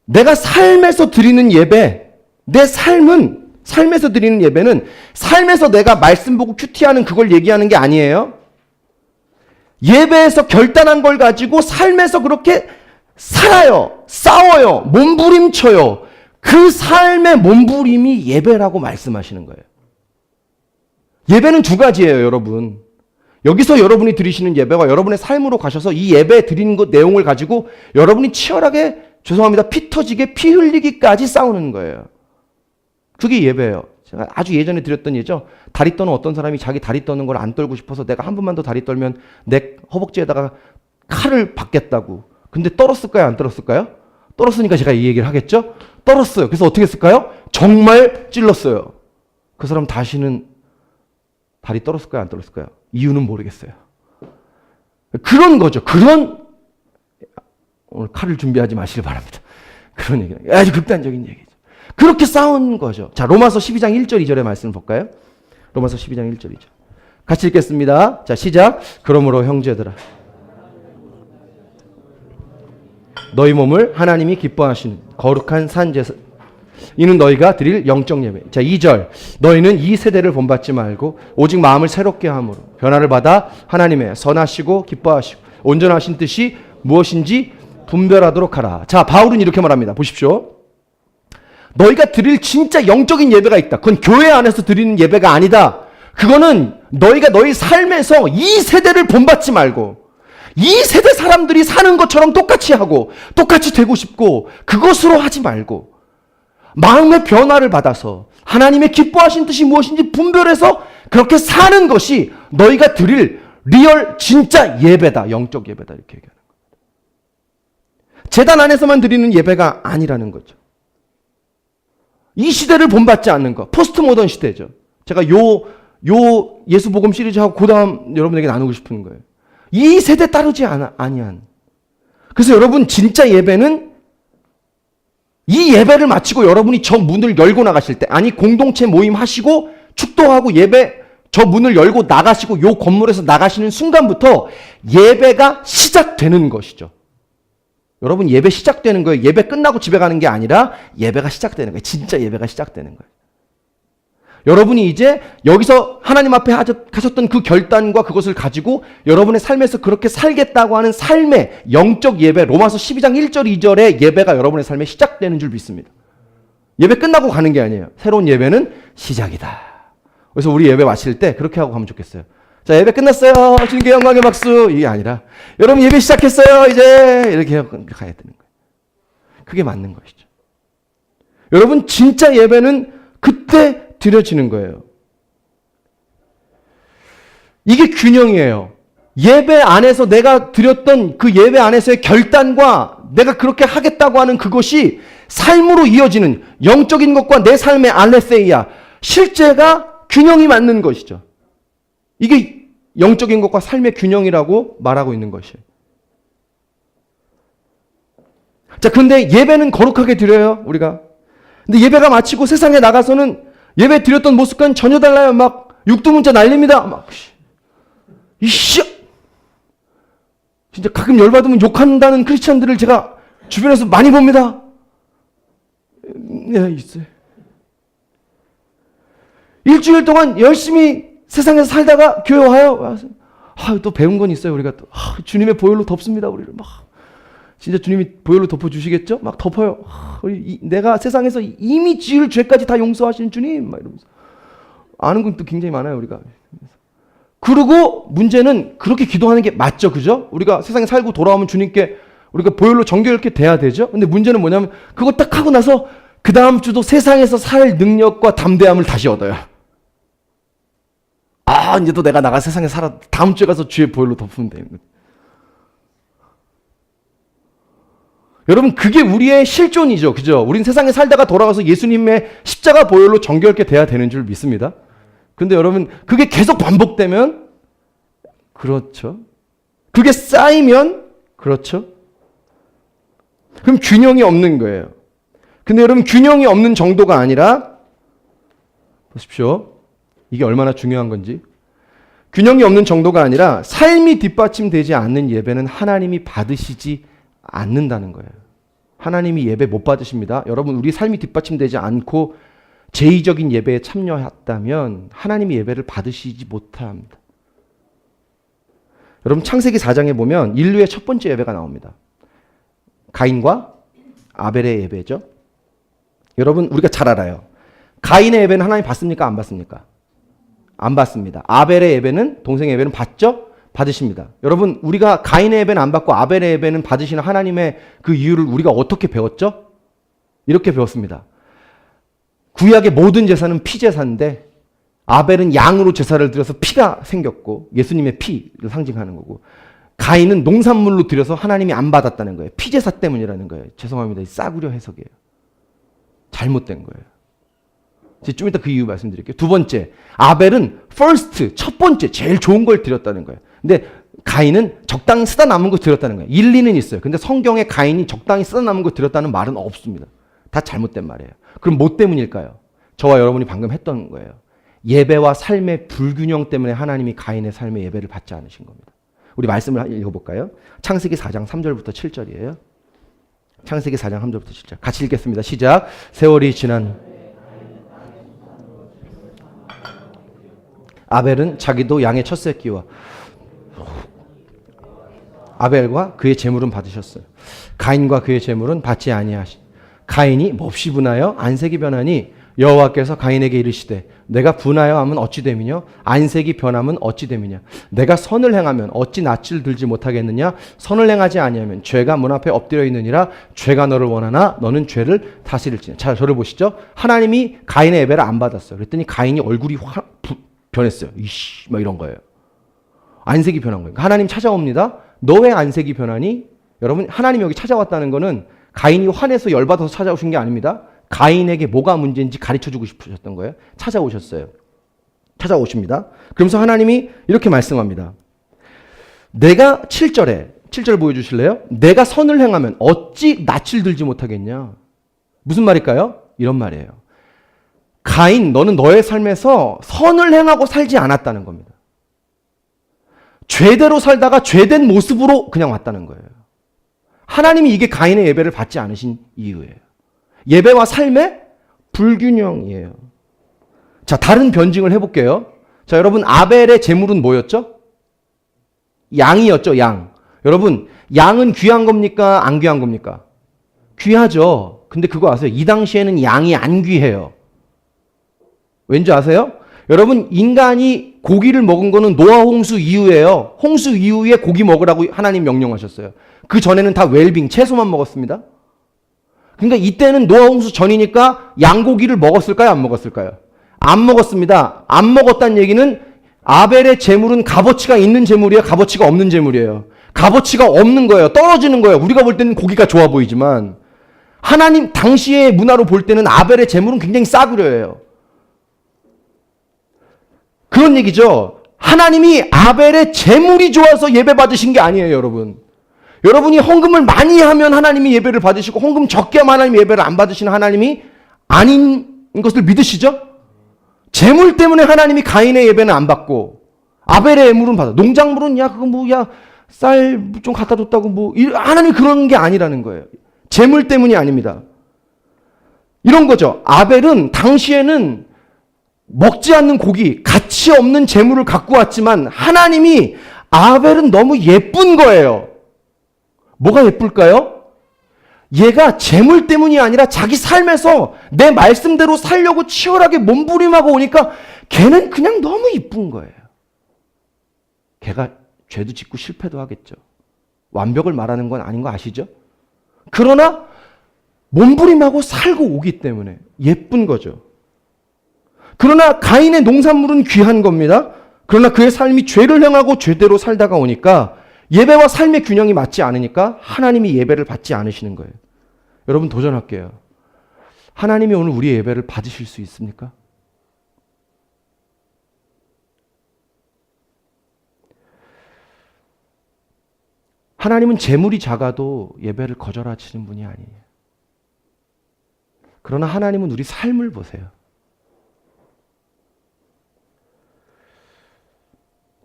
내가 삶에서 드리는 예배, 내 삶에서 드리는 예배는 삶에서 내가 말씀 보고 큐티하는 그걸 얘기하는 게 아니에요. 예배에서 결단한 걸 가지고 삶에서 그렇게 살아요. 싸워요. 몸부림쳐요. 그 삶의 몸부림이 예배라고 말씀하시는 거예요. 예배는 두 가지예요, 여러분. 여기서 여러분이 드리시는 예배와 여러분의 삶으로 가셔서 이 예배 드리는 것 내용을 가지고 여러분이 치열하게, 죄송합니다, 피 터지게 피 흘리기까지 싸우는 거예요. 그게 예배예요. 제가 아주 예전에 드렸던 예죠. 다리 떠는 어떤 사람이 자기 다리 떠는 걸 안 떨고 싶어서 내가 한 번만 더 다리 떨면 내 허벅지에다가 칼을 박겠다고. 근데 떨었을까요? 안 떨었을까요? 떨었으니까 제가 이 얘기를 하겠죠? 떨었어요. 그래서 어떻게 했을까요? 정말 찔렀어요. 그 사람 다시는 다리 떨었을까요? 안 떨었을까요? 이유는 모르겠어요. 그런 거죠. 오늘 칼을 준비하지 마시길 바랍니다. 그런 얘기, 아주 극단적인 얘기죠. 그렇게 싸운 거죠. 자, 로마서 12장 1절 2절의 말씀을 볼까요? 로마서 12장 1절 2절. 같이 읽겠습니다. 자, 시작. 그러므로 형제들아, 너희 몸을 하나님이 기뻐하시는 거룩한 산 제사, 이는 너희가 드릴 영적 예배. 자, 2절. 너희는 이 세대를 본받지 말고 오직 마음을 새롭게 함으로 변화를 받아 하나님의 선하시고 기뻐하시고 온전하신 뜻이 무엇인지 분별하도록 하라. 자, 바울은 이렇게 말합니다. 보십시오. 너희가 드릴 진짜 영적인 예배가 있다. 그건 교회 안에서 드리는 예배가 아니다. 그거는 너희가 너희 삶에서 이 세대를 본받지 말고 이 세대 사람들이 사는 것처럼 똑같이 하고 똑같이 되고 싶고 그것으로 하지 말고 마음의 변화를 받아서 하나님의 기뻐하신 뜻이 무엇인지 분별해서 그렇게 사는 것이 너희가 드릴 리얼 진짜 예배다. 영적 예배다. 이렇게 얘기하는 겁니다. 제단 안에서만 드리는 예배가 아니라는 거죠. 이 시대를 본받지 않는 것. 포스트 모던 시대죠. 제가 요 예수복음 시리즈하고 그 다음 여러분에게 나누고 싶은 거예요. 이 세대 따르지 아니한. 그래서 여러분 진짜 예배는 이 예배를 마치고 여러분이 저 문을 열고 나가실 때, 아니 공동체 모임 하시고 축도하고 예배 저 문을 열고 나가시고 요 건물에서 나가시는 순간부터 예배가 시작되는 것이죠. 여러분 예배 시작되는 거예요. 예배 끝나고 집에 가는 게 아니라 예배가 시작되는 거예요. 진짜 예배가 시작되는 거예요. 여러분이 이제 여기서 하나님 앞에 하셨던 그 결단과 그것을 가지고 여러분의 삶에서 그렇게 살겠다고 하는 삶의 영적 예배, 로마서 12장 1절 2절의 예배가 여러분의 삶에 시작되는 줄 믿습니다. 예배 끝나고 가는 게 아니에요. 새로운 예배는 시작이다. 그래서 우리 예배 마칠 때 그렇게 하고 가면 좋겠어요. 자, 예배 끝났어요. 주님께 영광의 박수. 이게 아니라 여러분 예배 시작했어요. 이제 이렇게 가야 되는 거예요. 그게 맞는 것이죠. 여러분 진짜 예배는 그때 드려지는 거예요. 이게 균형이에요. 예배 안에서 내가 드렸던 그 예배 안에서의 결단과 내가 그렇게 하겠다고 하는 그것이 삶으로 이어지는 영적인 것과 내 삶의 알레세이아, 실제가 균형이 맞는 것이죠. 이게 영적인 것과 삶의 균형이라고 말하고 있는 것이에요. 자, 근데 예배는 거룩하게 드려요, 우리가. 근데 예배가 마치고 세상에 나가서는 예배 드렸던 모습과는 전혀 달라요. 막 육두문자 날립니다. 막 이씨, 진짜 가끔 열받으면 욕한다는 크리스찬들을 제가 주변에서 많이 봅니다. 네, 있어요. 일주일 동안 열심히 세상에서 살다가 교회 와요. 또 배운 건 있어요. 우리가 또 주님의 보혈로 덮습니다. 우리를 막 진짜 주님이 보혈로 덮어주시겠죠? 막 덮어요. 내가 세상에서 이미 지을 죄까지 다 용서하시는 주님, 막 이러면서 아는 건 또 굉장히 많아요, 우리가. 그리고 문제는 그렇게 기도하는 게 맞죠, 그죠? 우리가 세상에 살고 돌아오면 주님께 우리가 보혈로 정결케 돼야 되죠. 근데 문제는 뭐냐면 그거 딱 하고 나서 그 다음 주도 세상에서 살 능력과 담대함을 다시 얻어요. 이제 또 내가 나가 세상에 살아 다음 주에 가서 주의 보혈로 덮으면 되는 거예요. 여러분 그게 우리의 실존이죠. 그죠? 우린 세상에 살다가 돌아가서 예수님의 십자가 보혈로 정결케 돼야 되는 줄 믿습니다. 근데 여러분 그게 계속 반복되면 그렇죠. 그게 쌓이면 그렇죠. 그럼 균형이 없는 거예요. 근데 여러분 균형이 없는 정도가 아니라 보십시오. 이게 얼마나 중요한 건지. 균형이 없는 정도가 아니라 삶이 뒷받침되지 않는 예배는 하나님이 받으시지 않는다는 거예요. 하나님이 예배 못 받으십니다. 여러분 우리 삶이 뒷받침되지 않고 제의적인 예배에 참여했다면 하나님이 예배를 받으시지 못합니다. 여러분 창세기 4장에 보면 인류의 첫 번째 예배가 나옵니다. 가인과 아벨의 예배죠. 여러분 우리가 잘 알아요. 가인의 예배는 하나님 받습니까? 안 받습니까? 안 받습니다. 아벨의 예배는 동생의 예배는 받죠? 받으십니다. 여러분 우리가 가인의 예배는 안 받고 아벨의 예배는 받으시는 하나님의 그 이유를 우리가 어떻게 배웠죠? 이렇게 배웠습니다. 구약의 모든 제사는 피제사인데 아벨은 양으로 제사를 드려서 피가 생겼고 예수님의 피를 상징하는 거고 가인은 농산물로 드려서 하나님이 안 받았다는 거예요. 피제사 때문이라는 거예요. 죄송합니다. 싸구려 해석이에요. 잘못된 거예요. 좀 이따 그 이유 말씀드릴게요. 두 번째, 아벨은 first, 첫 번째, 제일 좋은 걸 드렸다는 거예요. 근데 가인은 적당히 쓰다 남은 거 드렸다는 거예요. 일리는 있어요. 근데 성경에 가인이 적당히 쓰다 남은 거 드렸다는 말은 없습니다. 다 잘못된 말이에요. 그럼 뭐 때문일까요? 저와 여러분이 방금 했던 거예요. 예배와 삶의 불균형 때문에 하나님이 가인의 삶의 예배를 받지 않으신 겁니다. 우리 말씀을 읽어볼까요? 창세기 4장 3절부터 7절이에요. 창세기 4장 3절부터 7절. 같이 읽겠습니다. 시작. 세월이 지난 아벨은 자기도 양의 첫 새끼와 아벨과 그의 제물은 받으셨어요. 가인과 그의 제물은 받지 아니하시. 가인이 몹시 분하여 안색이 변하니 여호와께서 가인에게 이르시되 내가 분하여 하면 어찌 됨이뇨 안색이 변하면 어찌 됨이냐 내가 선을 행하면 어찌 낯을 들지 못하겠느냐 선을 행하지 아니하면 죄가 문 앞에 엎드려 있느니라 죄가 너를 원하나 너는 죄를 다스릴지냐. 자, 저를 보시죠. 하나님이 가인의 예배를 안 받았어요. 그랬더니 가인이 얼굴이 변했어요. 이씨 막 이런 거예요. 안색이 변한 거예요. 하나님 찾아옵니다. 너 왜 안색이 변하니? 여러분 하나님이 여기 찾아왔다는 거는 가인이 화내서 열받아서 찾아오신 게 아닙니다. 가인에게 뭐가 문제인지 가르쳐주고 싶으셨던 거예요. 찾아오셨어요. 찾아오십니다. 그러면서 하나님이 이렇게 말씀합니다. 내가 7절 보여주실래요? 내가 선을 행하면 어찌 낯을 들지 못하겠냐. 무슨 말일까요? 이런 말이에요. 가인, 너는 너의 삶에서 선을 행하고 살지 않았다는 겁니다. 죄대로 살다가 죄된 모습으로 그냥 왔다는 거예요. 하나님이 이게 가인의 예배를 받지 않으신 이유예요. 예배와 삶의 불균형이에요. 자, 다른 변증을 해볼게요. 자, 여러분, 아벨의 제물은 뭐였죠? 양이었죠, 양. 여러분, 양은 귀한 겁니까? 안 귀한 겁니까? 귀하죠. 근데 그거 아세요? 이 당시에는 양이 안 귀해요. 왠지 아세요? 여러분, 인간이 고기를 먹은 거는 노아 홍수 이후에요. 홍수 이후에 고기 먹으라고 하나님 명령하셨어요. 그 전에는 다 웰빙, 채소만 먹었습니다. 그러니까 이때는 노아 홍수 전이니까 양고기를 먹었을까요? 안 먹었을까요? 안 먹었습니다. 안 먹었다는 얘기는 아벨의 제물은 값어치가 있는 제물이에요? 값어치가 없는 제물이에요? 값어치가 없는 거예요. 떨어지는 거예요. 우리가 볼 때는 고기가 좋아 보이지만 하나님 당시의 문화로 볼 때는 아벨의 제물은 굉장히 싸구려예요. 그런 얘기죠. 하나님이 아벨의 제물이 좋아서 예배 받으신 게 아니에요, 여러분. 여러분이 헌금을 많이 하면 하나님이 예배를 받으시고 헌금 적게 하면 하나님이 예배를 안 받으시는 하나님이 아닌 것을 믿으시죠? 재물 때문에 하나님이 가인의 예배는 안 받고 아벨의 예물은 받아. 농작물은 야 그거 뭐 야 쌀 좀 갖다 줬다고 뭐 하나님이 그런 게 아니라는 거예요. 재물 때문이 아닙니다. 이런 거죠. 아벨은 당시에는 먹지 않는 고기, 가치 없는 재물을 갖고 왔지만 하나님이 아벨은 너무 예쁜 거예요. 뭐가 예쁠까요? 얘가 재물 때문이 아니라 자기 삶에서 내 말씀대로 살려고 치열하게 몸부림하고 오니까 걔는 그냥 너무 이쁜 거예요. 걔가 죄도 짓고 실패도 하겠죠. 완벽을 말하는 건 아닌 거 아시죠? 그러나 몸부림하고 살고 오기 때문에 예쁜 거죠. 그러나 가인의 농산물은 귀한 겁니다. 그러나 그의 삶이 죄를 행하고 죄대로 살다가 오니까 예배와 삶의 균형이 맞지 않으니까 하나님이 예배를 받지 않으시는 거예요. 여러분 도전할게요. 하나님이 오늘 우리의 예배를 받으실 수 있습니까? 하나님은 재물이 작아도 예배를 거절하시는 분이 아니에요. 그러나 하나님은 우리 삶을 보세요.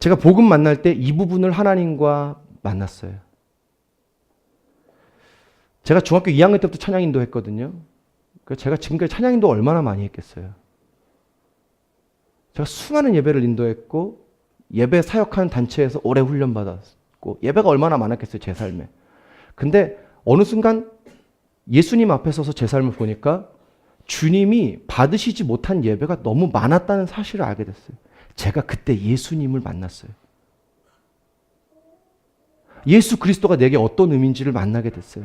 제가 복음 만날 때 이 부분을 하나님과 만났어요. 제가 중학교 2학년 때부터 찬양인도 했거든요. 제가 지금까지 찬양인도 얼마나 많이 했겠어요. 제가 수많은 예배를 인도했고 예배 사역하는 단체에서 오래 훈련받았고 예배가 얼마나 많았겠어요, 제 삶에. 근데 어느 순간 예수님 앞에 서서 제 삶을 보니까 주님이 받으시지 못한 예배가 너무 많았다는 사실을 알게 됐어요. 제가 그때 예수님을 만났어요. 예수 그리스도가 내게 어떤 의미인지를 만나게 됐어요.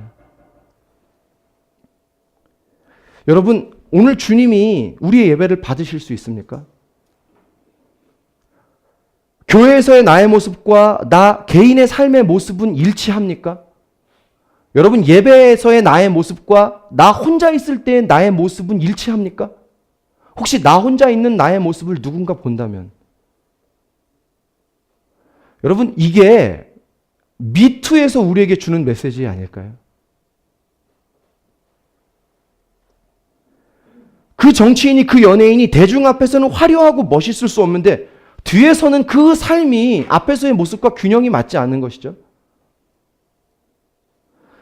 여러분, 오늘 주님이 우리의 예배를 받으실 수 있습니까? 교회에서의 나의 모습과 나 개인의 삶의 모습은 일치합니까? 여러분, 예배에서의 나의 모습과 나 혼자 있을 때의 나의 모습은 일치합니까? 혹시 나 혼자 있는 나의 모습을 누군가 본다면 여러분, 이게 미투에서 우리에게 주는 메시지 아닐까요? 그 정치인이, 그 연예인이 대중 앞에서는 화려하고 멋있을 수 없는데 뒤에서는 그 삶이 앞에서의 모습과 균형이 맞지 않는 것이죠.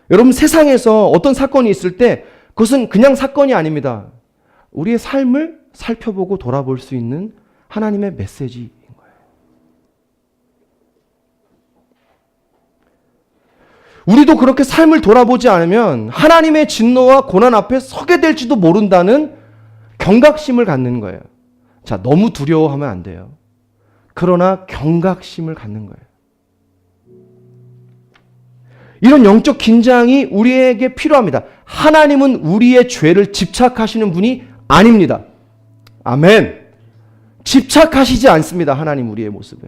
여러분, 세상에서 어떤 사건이 있을 때 그것은 그냥 사건이 아닙니다. 우리의 삶을 살펴보고 돌아볼 수 있는 하나님의 메시지인 거예요. 우리도 그렇게 삶을 돌아보지 않으면 하나님의 진노와 고난 앞에 서게 될지도 모른다는 경각심을 갖는 거예요. 자, 너무 두려워하면 안 돼요. 그러나 경각심을 갖는 거예요. 이런 영적 긴장이 우리에게 필요합니다. 하나님은 우리의 죄를 집착하시는 분이 아닙니다. 아멘. 집착하시지 않습니다. 하나님 우리의 모습에.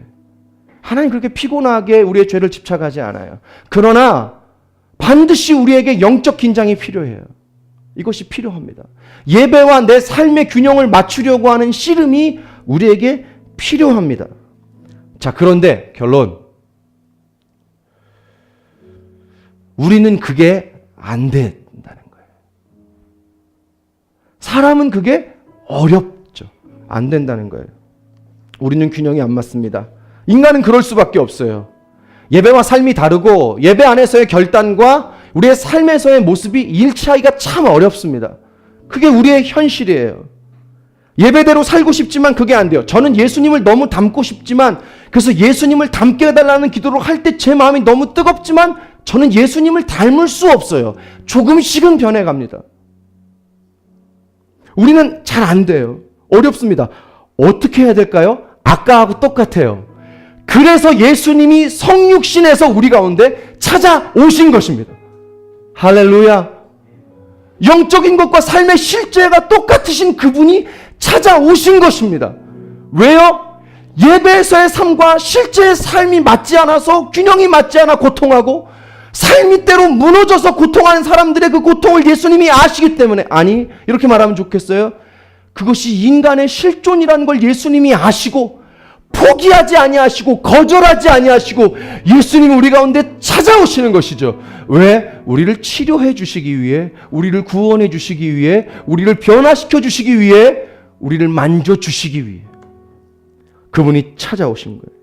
하나님 그렇게 피곤하게 우리의 죄를 집착하지 않아요. 그러나 반드시 우리에게 영적 긴장이 필요해요. 이것이 필요합니다. 예배와 내 삶의 균형을 맞추려고 하는 씨름이 우리에게 필요합니다. 자, 그런데 결론. 우리는 그게 안 된다는 거예요. 사람은 그게 어렵죠. 안 된다는 거예요. 우리는 균형이 안 맞습니다. 인간은 그럴 수밖에 없어요. 예배와 삶이 다르고 예배 안에서의 결단과 우리의 삶에서의 모습이 일치하기가 참 어렵습니다. 그게 우리의 현실이에요. 예배대로 살고 싶지만 그게 안 돼요. 저는 예수님을 너무 닮고 싶지만 그래서 예수님을 닮게 해달라는 기도를 할 때 제 마음이 너무 뜨겁지만 저는 예수님을 닮을 수 없어요. 조금씩은 변해갑니다. 우리는 잘 안 돼요. 어렵습니다. 어떻게 해야 될까요? 아까하고 똑같아요. 그래서 예수님이 성육신에서 우리 가운데 찾아오신 것입니다. 할렐루야. 영적인 것과 삶의 실제가 똑같으신 그분이 찾아오신 것입니다. 왜요? 예배에서의 삶과 실제의 삶이 맞지 않아서 균형이 맞지 않아 고통하고 삶이 때로 무너져서 고통하는 사람들의 그 고통을 예수님이 아시기 때문에, 아니 이렇게 말하면 좋겠어요. 그것이 인간의 실존이라는 걸 예수님이 아시고 포기하지 아니하시고 거절하지 아니하시고 예수님이 우리 가운데 찾아오시는 것이죠. 왜? 우리를 치료해 주시기 위해, 우리를 구원해 주시기 위해, 우리를 변화시켜 주시기 위해, 우리를 만져주시기 위해 그분이 찾아오신 거예요.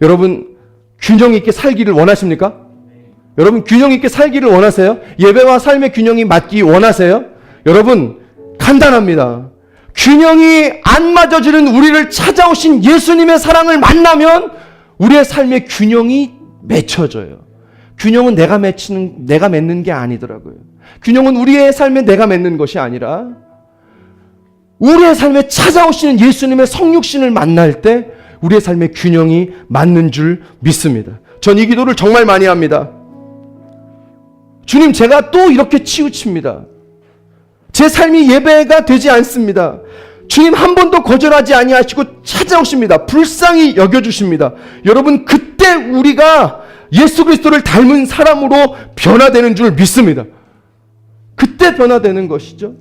여러분, 균형 있게 살기를 원하십니까? 여러분, 균형 있게 살기를 원하세요? 예배와 삶의 균형이 맞기 원하세요? 여러분, 간단합니다. 균형이 안 맞아지는 우리를 찾아오신 예수님의 사랑을 만나면 우리의 삶의 균형이 맺혀져요. 균형은 내가 맺는 게 아니더라고요. 균형은 우리의 삶에 내가 맺는 것이 아니라 우리의 삶에 찾아오시는 예수님의 성육신을 만날 때 우리의 삶의 균형이 맞는 줄 믿습니다. 전 이 기도를 정말 많이 합니다. 주님, 제가 또 이렇게 치우칩니다. 제 삶이 예배가 되지 않습니다. 주님, 한 번도 거절하지 아니하시고 찾아오십니다. 불쌍히 여겨주십니다. 여러분, 그때 우리가 예수 그리스도를 닮은 사람으로 변화되는 줄 믿습니다. 그때 변화되는 것이죠.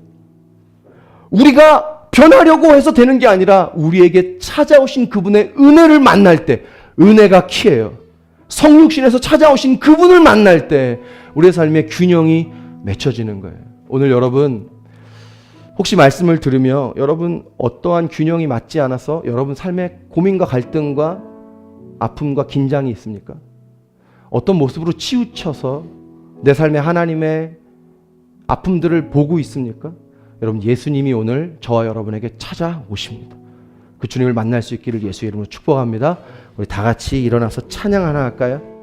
우리가 변하려고 해서 되는 게 아니라 우리에게 찾아오신 그분의 은혜를 만날 때, 은혜가 키예요. 성육신에서 찾아오신 그분을 만날 때 우리의 삶의 균형이 맺혀지는 거예요. 오늘 여러분 혹시 말씀을 들으며 여러분 어떠한 균형이 맞지 않아서 여러분 삶의 고민과 갈등과 아픔과 긴장이 있습니까? 어떤 모습으로 치우쳐서 내 삶에 하나님의 아픔들을 보고 있습니까? 여러분 예수님이 오늘 저와 여러분에게 찾아오십니다. 그 주님을 만날 수 있기를 예수의 이름으로 축복합니다. 우리 다 같이 일어나서 찬양 하나 할까요?